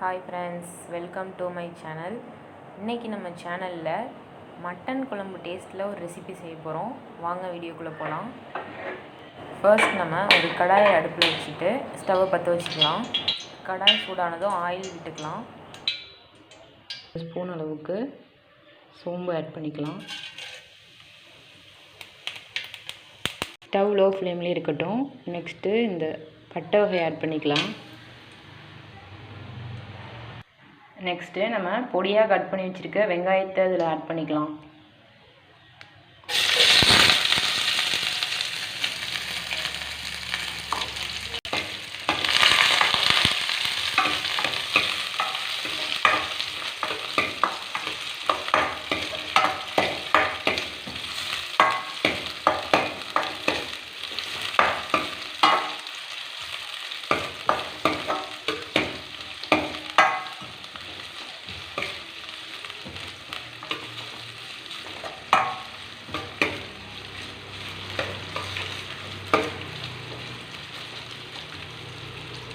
Hi friends, welcome to my channel. இன்றைக்கி நம்ம சேனலில் மட்டன் குழம்பு டேஸ்ட்டில் ஒரு ரெசிபி செய்ய போகிறோம். வாங்க வீடியோக்குள்ளே போகலாம். ஃபர்ஸ்ட் நம்ம ஒரு கடாயை அடுப்பில் வச்சுட்டு ஸ்டவ்வை பற்ற வச்சுக்கலாம். கடாய் சூடானதும் ஆயில் விட்டுக்கலாம். ஒரு ஸ்பூன் அளவுக்கு சோம்பு ஆட் பண்ணிக்கலாம். ஸ்டவ் லோ ஃப்ளேம்லேயே இருக்கட்டும். நெக்ஸ்ட்டு இந்த பட்டை வகை ஆட் பண்ணிக்கலாம். நெக்ஸ்ட்டு நம்ம பொடியாக கட் பண்ணி வச்சுருக்க வெங்காயத்தை இதில் ஆட் பண்ணிக்கலாம்.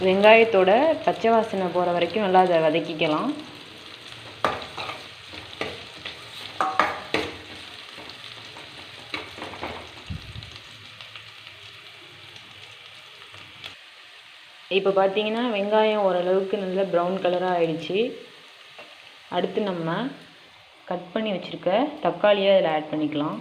வெங்காயத்தோட பச்சை வாசனை போகிற வரைக்கும் நல்லா அதை வதக்கிக்கலாம். இப்போ பார்த்தீங்கன்னா வெங்காயம் ஓரளவுக்கு நல்ல ப்ரௌன் கலராக ஆயிடுச்சு. அடுத்து நம்ம கட் பண்ணி வச்சுருக்க தக்காளியை அதில் ஆட் பண்ணிக்கலாம்.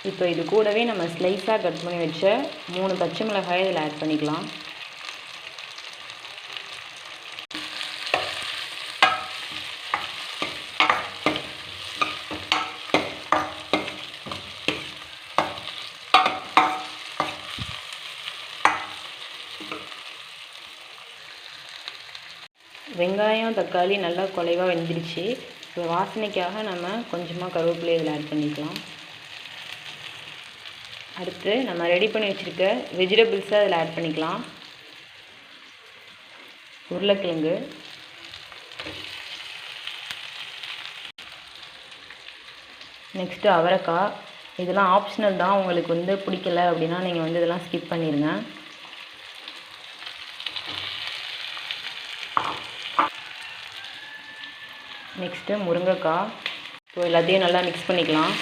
இப்போ இது கூடவே நம்ம ஸ்லைஸாக கட் பண்ணி வச்ச 3 பச்சை மிளகாய் இதில் ஆட் பண்ணிக்கலாம். வெங்காயம் தக்காளி நல்லா குலைவாக வெந்துடுச்சு. இப்போ வாசனைக்காக நம்ம கொஞ்சமாக கருவேப்பிலை இதில் ஆட் பண்ணிக்கலாம். அடுத்து நம்ம ரெடி பண்ணி வச்சுருக்க வெஜிடபிள்ஸை அதில் ஆட் பண்ணிக்கலாம். உருளைக்கிழங்கு, நெக்ஸ்ட்டு அவரைக்காய். இதெல்லாம் ஆப்ஷனல் தான். உங்களுக்கு பிடிக்கல அப்படின்னா நீங்கள் இதெல்லாம் ஸ்கிப் பண்ணிடுங்க. நெக்ஸ்ட்டு முருங்கைக்காய். இப்போ எல்லாத்தையும் நல்லா மிக்ஸ் பண்ணிக்கலாம்.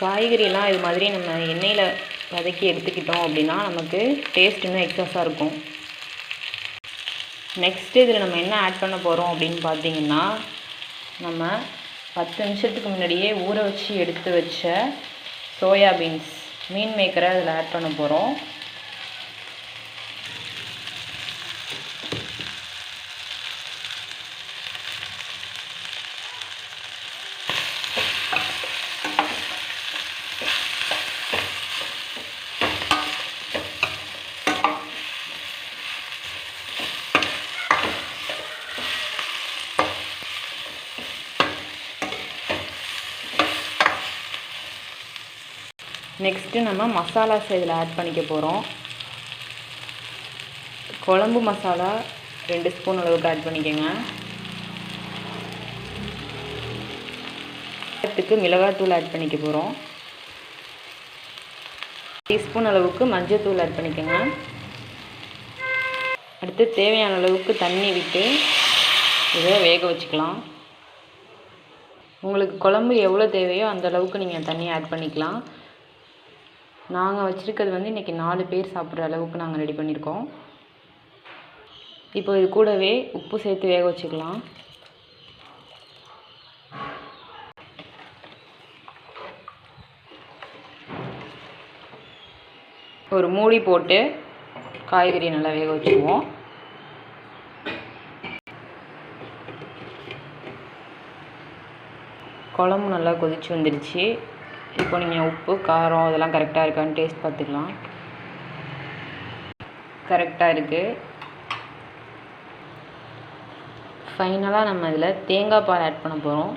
காய்கறிலாம் இது மாதிரி நம்ம எண்ணெயில் வதக்கி எடுத்துக்கிட்டோம் அப்படின்னா நமக்கு டேஸ்ட் இன்னும் எக்ஸஸாக இருக்கும். நெக்ஸ்ட்டு இதில் நம்ம என்ன ஆட் பண்ண போகிறோம் அப்படின்னு பார்த்தீங்கன்னா, நம்ம 10 நிமிஷத்துக்கு முன்னாடியே ஊற வச்சு எடுத்து வச்ச சோயாபீன்ஸ் மீன் மேக்கரை அதில் ஆட் பண்ண போகிறோம். நெக்ஸ்ட்டு நம்ம மசாலாஸ் இதில் ஆட் பண்ணிக்க போகிறோம். குழம்பு மசாலா 2 ஸ்பூன் அளவுக்கு ஆட் பண்ணிக்கோங்க. அதுக்கு மிளகாத்தூள் ஆட் பண்ணிக்க போகிறோம். 1 டீஸ்பூன் அளவுக்கு மஞ்சள்தூள் ஆட் பண்ணிக்கோங்க. அடுத்து தேவையான அளவுக்கு தண்ணி விட்டு இதை வேக வச்சுக்கலாம். உங்களுக்கு குழம்பு எவ்வளோ தேவையோ அந்த அளவுக்கு நீங்கள் தண்ணி ஆட் பண்ணிக்கலாம். நாங்கள் வச்சுருக்கிறது இன்றைக்கி 4 பேர் சாப்பிட்ற அளவுக்கு நாங்கள் ரெடி பண்ணியிருக்கோம். இப்போ இது கூடவே உப்பு சேர்த்து வேக வச்சுக்கலாம். ஒரு மூடி போட்டு காய்கறி நல்லா வேக வச்சுக்குவோம். குழம்பு நல்லா கொதிச்சு வந்துடுச்சு. இப்போ நீங்கள் உப்பு காரம் அதெல்லாம் கரெக்டாக இருக்கான்னு டேஸ்ட் பார்த்துக்கலாம். கரெக்டாக இருக்குது. ஃபைனலாக நம்ம இதில் தேங்காய் பால் ஆட் பண்ண போகிறோம்.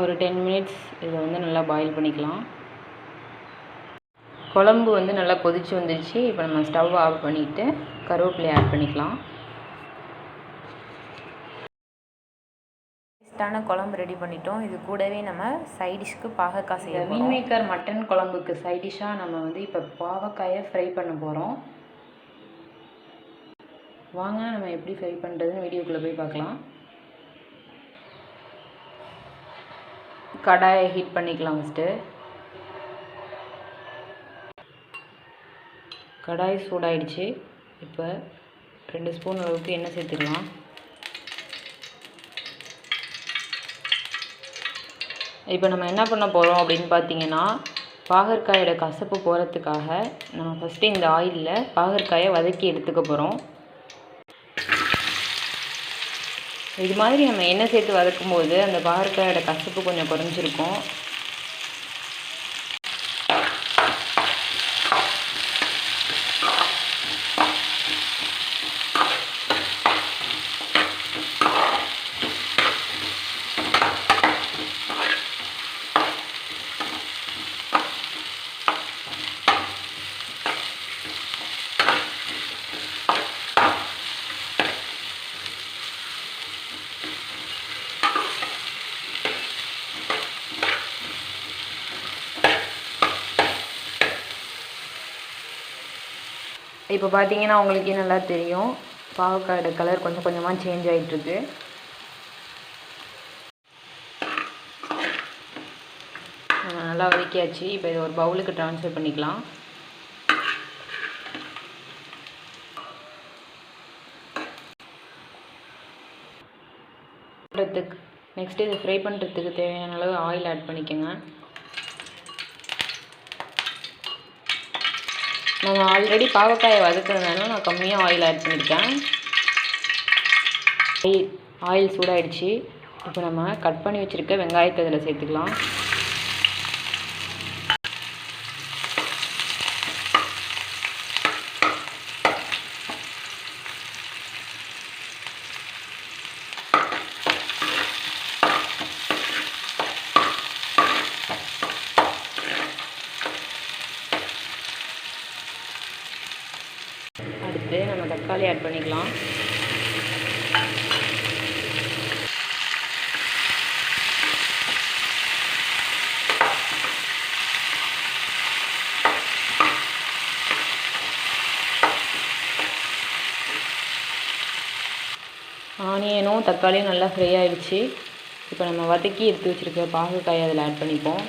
ஒரு 10 மினிட்ஸ் இதை நல்லா பாயில் பண்ணிக்கலாம். குழம்பு நல்லா கொதிச்சு வந்துடுச்சு. இப்போ நம்ம ஸ்டவ் ஆஃப் பண்ணிவிட்டு கருவேப்பிலை ஆட் பண்ணிக்கலாம். டேஸ்டான குழம்பு ரெடி பண்ணிட்டோம். இது கூடவே நம்ம சைடிஷ்க்கு பாகக்காய் செய்ய போகிறோம். மீன் மேக்கர் மட்டன் குழம்புக்கு சைடிஷ்ஷாக நம்ம இப்போ பாவக்காயை ஃப்ரை பண்ண போகிறோம். வாங்க நம்ம எப்படி ஃப்ரை பண்ணுறதுன்னு வீடியோக்குள்ளே போய் பார்க்கலாம். கடாயை ஹீட் பண்ணிக்கலாம். ஃபஸ்ட்டு கடாய் சூடாயிடுச்சு. இப்போ 2 ஸ்பூன் அளவுக்கு எண்ணெய் சேர்த்துக்கலாம். இப்போ நம்ம என்ன பண்ண போகிறோம் அப்படின்னு பார்த்தீங்கன்னா, பாகற்காயோட கசப்பு போகிறதுக்காக நம்ம ஃபஸ்ட்டு இந்த ஆயிலில் பாகற்காயை வதக்கி எடுத்துக்க போகிறோம். இது மாதிரி நம்ம எண்ணெய் சேர்த்து வதக்கும்போது அந்த பாகற்காயோட கசப்பு கொஞ்சம் குறைஞ்சிருக்கும். இப்போ பார்த்தீங்கன்னா உங்களுக்கே நல்லா தெரியும், பாவக்காயோட கலர் கொஞ்சம் கொஞ்சமாக சேஞ்ச் ஆகிட்டுருக்கு. நல்லா வதக்கியாச்சு. இப்போ இதை ஒரு பவுலுக்கு ட்ரான்ஸ்ஃபர் பண்ணிக்கலாம். நெக்ஸ்ட்டு இதை ஃப்ரை பண்ணுறதுக்கு தேவையான அளவு ஆயில் ஆட் பண்ணிக்கோங்க. நான் ஆல்ரெடி பாவக்காயை வதக்கிறதுனால நான் கம்மியாக ஆயில் ஆட் பண்ணியிருக்கேன். ஆயில் சூடாயிடுச்சு. இப்போ நம்ம கட் பண்ணி வச்சுருக்க வெங்காயத்தை இதில் சேர்த்துக்கலாம். அடுத்து நம்ம தக்காளி ஆட் பண்ணிக்கலாம். ஆனியனும் தக்காளியும் நல்லா ஃப்ரை ஆகிடுச்சு. இப்போ நம்ம வதக்கி எடுத்து வச்சுருக்க பாகக்காயை அதில் ஆட் பண்ணிப்போம்.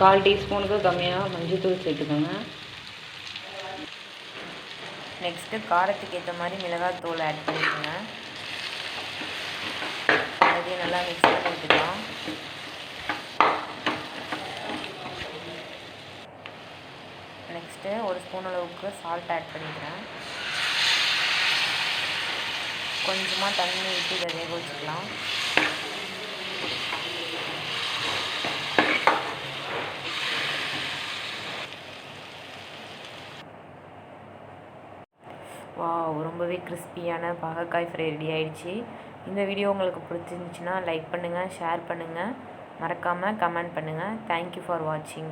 கால் டீஸ்பூனுக்கு கம்மியாக மஞ்சள்தூள் சேர்த்துக்கோங்க. நெக்ஸ்ட்டு காரத்துக்கு ஏற்ற மாதிரி மிளகாத்தூள் ஆட் பண்ணிக்கோங்க. அதையும் நல்லா மிக்ஸ் பண்ணி விட்டுக்கலாம். நெக்ஸ்ட்டு 1 ஸ்பூன் அளவுக்கு சால்ட் ஆட் பண்ணிக்கிறேன். கொஞ்சமாக தண்ணி ஊற்றி இதை வேக வச்சுக்கலாம். வாவ், ரொம்பவே கிறிஸ்பியான பாகக்காய் ஃப்ரை ரெடி ஆகிடுச்சு. இந்த வீடியோ உங்களுக்கு பிடிச்சிருந்துச்சுன்னா லைக் பண்ணுங்கள், ஷேர் பண்ணுங்கள், மறக்காமல் கமெண்ட் பண்ணுங்கள். தேங்க்யூ ஃபார் வாட்சிங்.